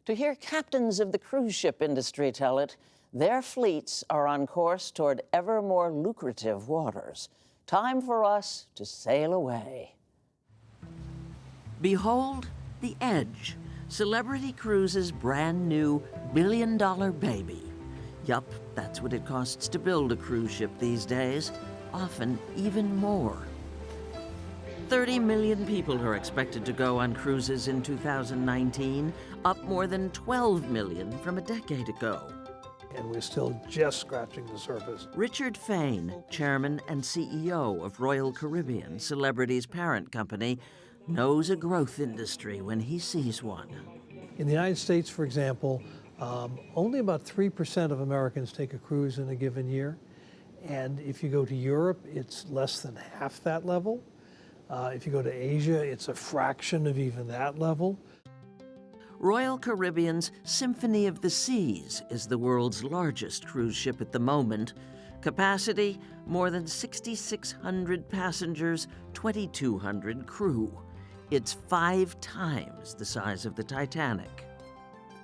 To hear captains of the cruise ship industry tell it, their fleets are on course toward ever more lucrative waters. Time for us to sail away. Behold the Edge, Celebrity Cruises' brand new billion-dollar baby. Yup, that's what it costs to build a cruise ship these days, often even more. 30 million people are expected to go on cruises in 2019, up more than 12 million from a decade ago. And we're still just scratching the surface. Richard Fain, chairman and CEO of Royal Caribbean, Celebrity's parent company, knows a growth industry when he sees one. In the United States, for example, only about 3% of Americans take a cruise in a given year. And if you go to Europe, it's less than half that level. If you go to Asia, it's a fraction of even that level. Royal Caribbean's Symphony of the Seas is the world's largest cruise ship at the moment. Capacity, more than 6,600 passengers, 2,200 crew. It's 5 times the size of the Titanic.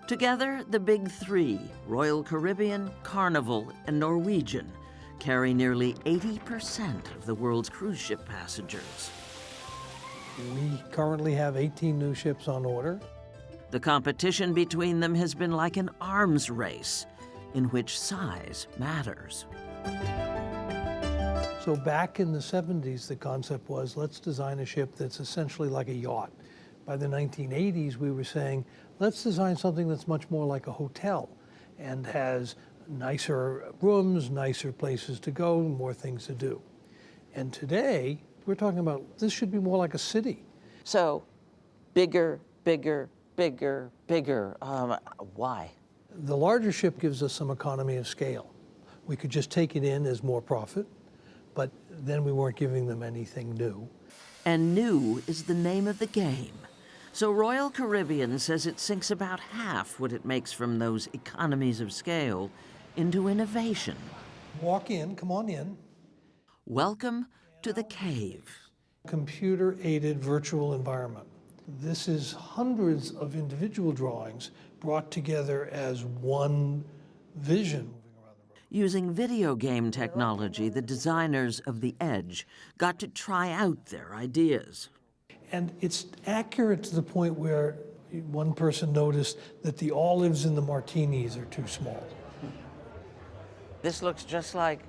Together, the big three, Royal Caribbean, Carnival, and Norwegian, carry nearly 80% of the world's cruise ship passengers. We currently have 18 new ships on order. The competition between them has been like an arms race, in which size matters. So back in the 70s, the concept was, let's design a ship that's essentially like a yacht. By the 1980s, we were saying, let's design something that's much more like a hotel and has nicer rooms, nicer places to go, more things to do. And today, we're talking about this should be more like a city. So, bigger, bigger, bigger, bigger. Why? The larger ship gives us some economy of scale. We could just take it in as more profit, but then we weren't giving them anything new. And new is the name of the game. So Royal Caribbean says it sinks about half what it makes from those economies of scale into innovation. Walk in, come on in. Welcome to the cave. Computer-aided virtual environment. This is hundreds of individual drawings brought together as one vision. Using video game technology, the designers of the Edge got to try out their ideas. And it's accurate to the point where one person noticed that the olives in the martinis are too small. This looks just like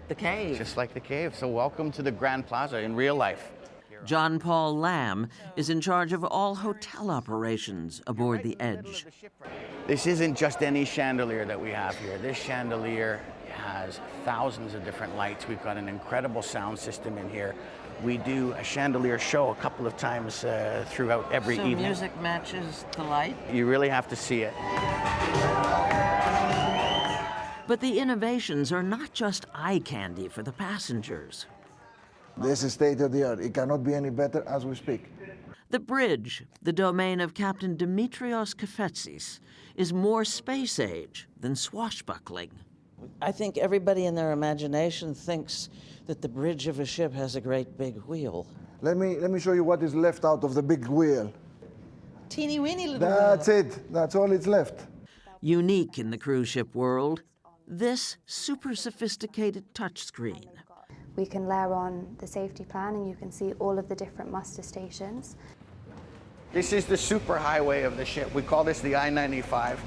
the cave. Just like the cave. So welcome to the Grand Plaza in real life. John Paul Lamb is in charge of all hotel operations aboard the Edge. This isn't just any chandelier that we have here. This chandelier has thousands of different lights. We've got an incredible sound system in here. We do a chandelier show a couple of times throughout every evening. So music matches the light? You really have to see it. But the innovations are not just eye candy for the passengers. This is state of the art. It cannot be any better as we speak. The bridge, the domain of Captain Dimitrios Kefetsis, is more space age than swashbuckling. I think everybody in their imagination thinks that the bridge of a ship has a great big wheel. Let me show you what is left out of the big wheel. Teeny weeny little That's wheel. it. That's all it's left. Unique in the cruise ship world, this super sophisticated touchscreen. We can layer on the safety plan and you can see all of the different muster stations. This is the superhighway of the ship. We call this the I-95.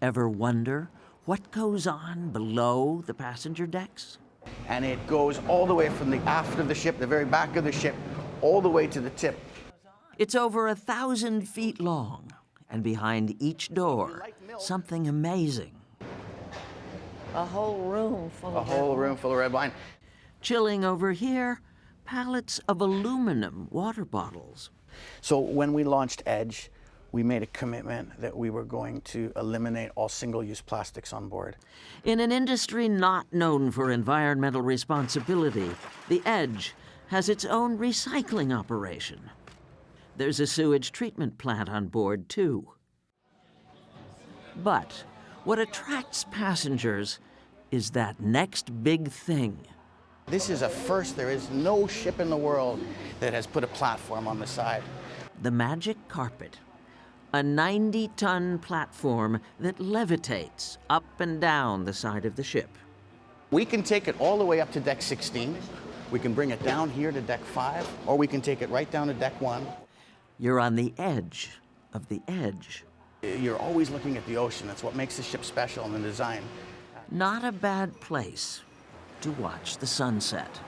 Ever wonder what goes on below the passenger decks? And it goes all the way from the aft of the ship, the very back of the ship, all the way to the tip. It's over 1,000 feet long, and behind each door, something amazing. A whole room full of red wine. Chilling over here, pallets of aluminum water bottles. So when we launched Edge, we made a commitment that we were going to eliminate all single-use plastics on board. In an industry not known for environmental responsibility, the Edge has its own recycling operation. There's a sewage treatment plant on board, too. But what attracts passengers is that next big thing. This is a first. There is no ship in the world that has put a platform on the side. The magic carpet. A 90-ton platform that levitates up and down the side of the ship. We can take it all the way up to deck 16. We can bring it down here to deck 5, or we can take it right down to deck 1. You're on the edge of the edge. You're always looking at the ocean. That's what makes the ship special in the design. Not a bad place to watch the sunset.